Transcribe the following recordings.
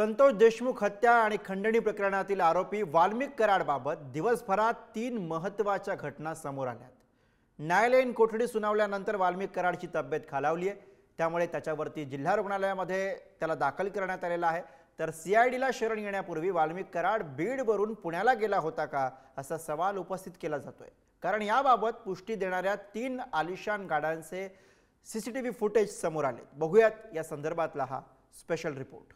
संतोष देशमुख हत्या आणि खंडणी प्रकरणातील आरोपी वाल्मिक कराडबाबत दिवसभरात 3 महत्त्वाच्या घटना समोर आल्यात। न्यायालयीन कोठडी सुनावल्यानंतर वाल्मिक कराडची तब्येत खालावली आहे, त्यामुळे त्याच्यावरती जिल्हा रुग्णालयामध्ये त्याला दाखल करण्यात आलेला आहे। तर सीआयडीला शरण येण्यापूर्वी वाल्मिक कराड बीडवरून पुण्याला गेला होता का असा सवाल उपस्थित केला जातोय, कारण याबाबत पुष्टी देणाऱ्या 3 आलिशान गाड्यांचे सीसीटीव्ही फुटेज समोर आले। बघूयात या संदर्भातला हा स्पेशल रिपोर्ट।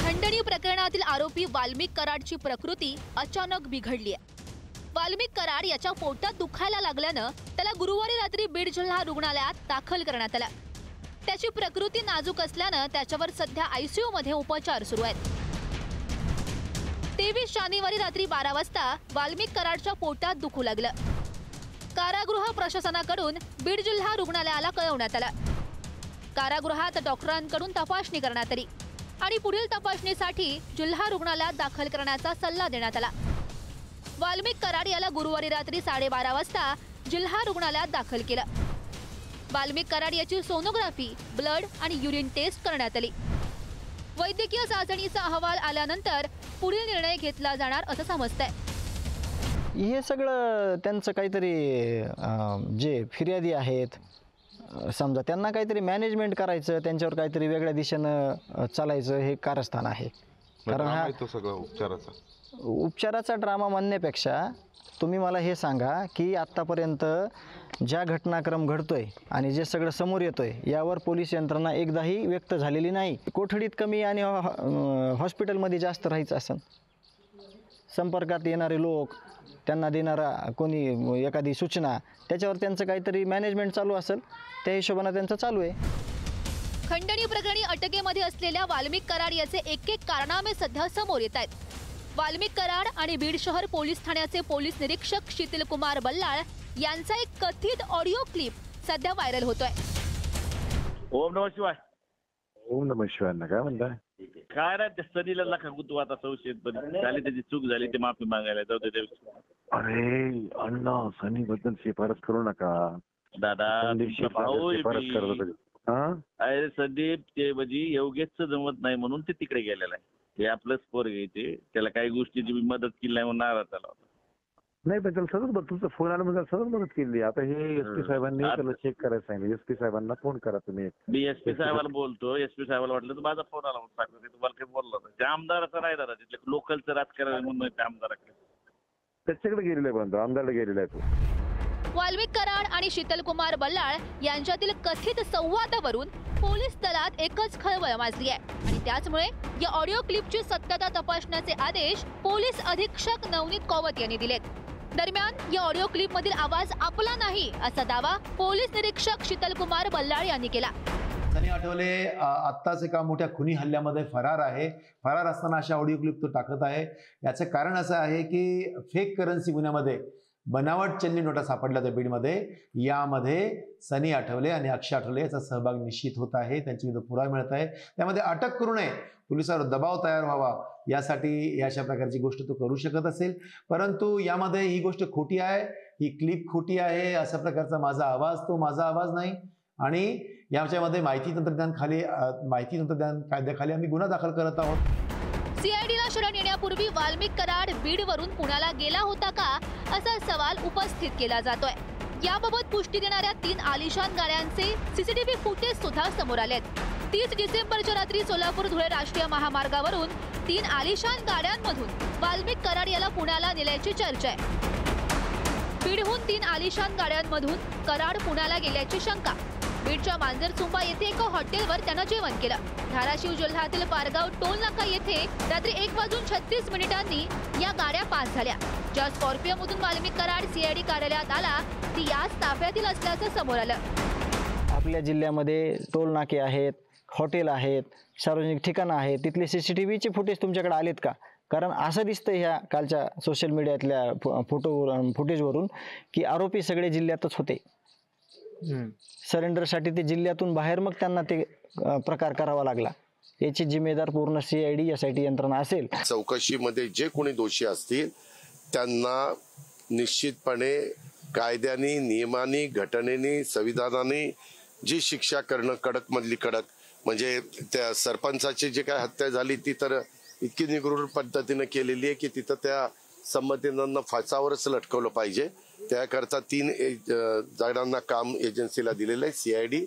खंडणी प्रकरणातील आरोपी वाल्मिक कराडची प्रकृती अचानक बिघडली आहे। वाल्मिक कराड याच्या पोटात दुखायला लागल्यानं त्याला गुरुवारी रात्री बीड जिल्हा रुग्णालयात दाखल करण्यात आलं। त्याची प्रकृती नाजूक असल्यानं त्याच्यावर सध्या आयसीयू मध्ये उपचार सुरू आहेत। 23 जानेवारी रात्री 12 वाजता वाल्मिक कराडच्या पोटात दुखू लागलं। कारागृह प्रशासनाकडून बीड जिल्हा रुग्णालयाला कळवण्यात आलं। कारागृहात डॉक्टरांकडून तपासणी करण्यात आली आणि पुढील तपासणीसाठी जिल्हा रुग्णालयात दाखल करण्याचा सल्ला देण्यात आला। वाल्मिक कराड याला गुरुवारी रात्री 12:30 वाजता जिल्हा रुग्णालयात दाखल केलं। वाल्मिक कराड याची सोनोग्राफी, ब्लड आणि युरिन टेस्ट करण्यात आली। वैद्यकीय चाचणीचा अहवाल आल्यानंतर पुढील निर्णय घेतला जाणार असं समजतंय। हे सगळं त्यांचं काहीतरी जे फिर्यादी आहेत, समजा त्यांना काहीतरी मॅनेजमेंट करायचं, त्यांच्यावर काहीतरी वेगळ्या दिशेनं चालायचं हे कारस्थान आहे। कारण हा तो सगळा उपचाराचा ड्रामा म्हणण्यापेक्षा तुम्ही मला हे सांगा की आत्तापर्यंत ज्या घटनाक्रम घडतोय आणि जे सगळं समोर येतोय यावर पोलीस यंत्रणा एकदाही व्यक्त झालेली नाही। कोठडीत कमी आणि हॉस्पिटलमध्ये जास्त राहायचं असेल, संपर्कात येणारे लोक, त्यांना देणारा कोणी एखादी सूचना, त्याच्यावर त्यांचं काहीतरी मॅनेजमेंट चालू असेल, त्या हिशोबाने त्यांचं चालू आहे। खंडणी प्रकरणी अटकेमध्ये असलेल्या वाल्मिक कराड याचे एक कारनामे सध्या समोर येत आहेत। वाल्मिक कराड आणि बीड शहर पोलीस ठाण्याचे पोलीस निरीक्षक शीतल कुमार बल्लाळ यांचा एक कथित ऑडिओ क्लिप सध्या व्हायरल होतोय। ओम नमः शिवाय। ओम नमः शिवाय ना काय म्हणताय? काय रे त्या सनीला नका गुतू आता, संशयित झाली, त्याची चूक झाली, ते माफी मागायला जाऊ दे। अरे अण्णा, सनी बद्दल शिफारस करू नका दादा, भाऊ अरे संदीप, ते म्हणजे योगेशचं जमत नाही म्हणून ते तिकडे गेलेला आहे। ते आपलंच पोर घ्यायचे, त्याला काही गोष्टीची मदत केली नाही म्हणून नाराज झाला होता। नाही पण त्याला सतत तुमचा फोन आला म्हणजे सतत मदत केली। आता हे एसपी साहेबांनी त्याला चेक करायला सांगितलं। एसपी साहेबांना फोन करा तुम्ही। मी एसपी साहेबाला बोलतो, एसपी साहेबाला वाटलं तर माझा फोन आला म्हणून सांगतो, तुम्हाला काही बोलला होता। त्या आमदाराचा नाही दादा, तिथले लोकलचं राजकारण म्हणून त्या आमदाराकडे, त्याच्याकडे गेलेला आहे, पण आमदारला गेलेला आहे तो। वाल्मिक कराड आणि शीतल कुमार बल्लाळ यांच्यातील कथित संवादावरून पोलीस दलात एकच खळबळ माजली आहे आणि त्याचमुळे या ऑडिओ क्लिपची सत्यता तपासण्याचे आदेश पोलीस अधीक्षक नवनीत कौवत यांनी दिलेत। दरम्यान या ऑडिओ क्लिप मधील आवाज आपला नाही असा दावा पोलीस निरीक्षक शीतल कुमार बल्लाळ यांनी केला। सनी आठवले आत्ताच एका मोठ्या खुनी हल्ल्यामध्ये फरार आहे। फरार असताना अशा ऑडिओ क्लिप तो टाकत आहे। याचं कारण असं आहे की फेक करन्सी गुन्ह्यामध्ये बनावट चलनी नोटा सापडल्या त्या बीडमध्ये, यामध्ये सनी आठवले आणि अक्षय आठवले याचा सहभाग निश्चित होत आहे। त्यांच्या विरुद्ध पुरावा मिळत आहे, त्यामध्ये अटक करू नये, पोलिसांवर दबाव तयार व्हावा यासाठी अशा प्रकारची गोष्ट तो करू शकत असेल। परंतु यामध्ये ही गोष्ट खोटी आहे, ही क्लिप खोटी आहे, अशा प्रकारचा माझा आवाज नाही। आणि याच्यामध्ये माहिती तंत्रज्ञान कायद्याखाली आम्ही गुन्हा दाखल करत आहोत। सीआयडीला शरण येण्यापूर्वी वाल्मिक कराड बीडवरून पुण्याला गेला होता का असा सवाल उपस्थित केला जातोय। याबाबत पुष्टी देणाऱ्या 3 आलिशान गाड्यांचे सीसीटीव्ही फुटेज सुद्धा समोर आलेत। 30 डिसेंबरच्या रात्री सोलापूर धुळे राष्ट्रीय महामार्गावरून 3 आलिशान गाड्यांमधून वाल्मिक कराड याला पुण्याला नेल्याची चर्चा आहे। बीडहून 3 आलिशान गाड्यांमधून कराड पुण्याला गेल्याची शंका। बीडच्या मांजरसुंबा येथे एका हॉटेलवर त्यानं जेवण केलं। धाराशिव जिल्ह्यातील पारगाव टोल नाका येथे रात्री 1:36 या गाड्या पास झाल्या। ज्या स्कॉर्पिओमधून वाल्मिक कराड सीआयडी कार्यालयात आला ती याच ताफ्यातील असल्याचं समोर आलं। आपल्या जिल्ह्यामध्ये टोल नाके आहेत, हॉटेल आहेत, सार्वजनिक ठिकाणं आहेत, तिथले सीसीटीव्हीचे फुटेज तुमच्याकडे आलेत का? कारण असं दिसतं ह्या कालच्या सोशल मीडियातल्या फुटेजवरून की आरोपी सगळे जिल्ह्यातच होते। सरेंडरसाठी ते जिल्ह्यातून बाहेर मग त्यांना ते प्रकार करावा लागला। याची जिम्मेदार पूर्ण सीआयडी एसआयटी यंत्रणा असेल। चौकशीमध्ये जे कोणी दोषी असतील त्यांना निश्चितपणे कायद्याने, नियमाने, घटनेने, संविधानाने जी शिक्षा करणं कडक मधली कडक म्हणजे त्या सरपंचाची जी काय हत्या झाली ती तर इतकी निगृढ पद्धतीने केलेली आहे की तिथं त्या संबंधितांना फासावरच लटकवलं पाहिजे. त्याकरता 3 जणांना काम एजन्सीला दिलेलं आहे, CID,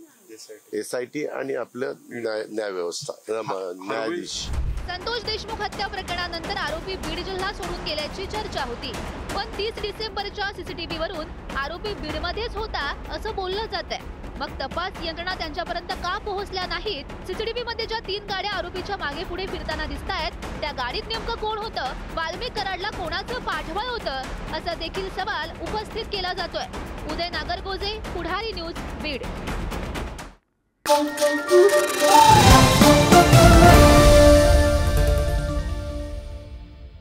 SIT आणि आपलं न्याय व्यवस्था न्यायाधीश. संतोष देशमुख हत्या प्रकरणानंतर आरोपी बीड जिल्हा सोडून गेल्याची चर्चा होती, पण 30 डिसेंबरच्या CCTV वरून आरोपी बीडमध्येच होता असं बोललं जातंय. मग तपास यंत्रणा त्यांच्यापर्यंत का पोहोचल्या नाहीत? CCTV मध्ये ज्या 3 गाड्या आरोपीच्या मागे पुढे फिरताना दिसतायत त्या गाडीत नेमकं कोण होतं? वाल्मिक कराडला कोणाचं पाठबळ होतं? असा देखील सवाल उपस्थित केला जातोय. उदय नागरगोजे, पुढारी न्यूज, बीड.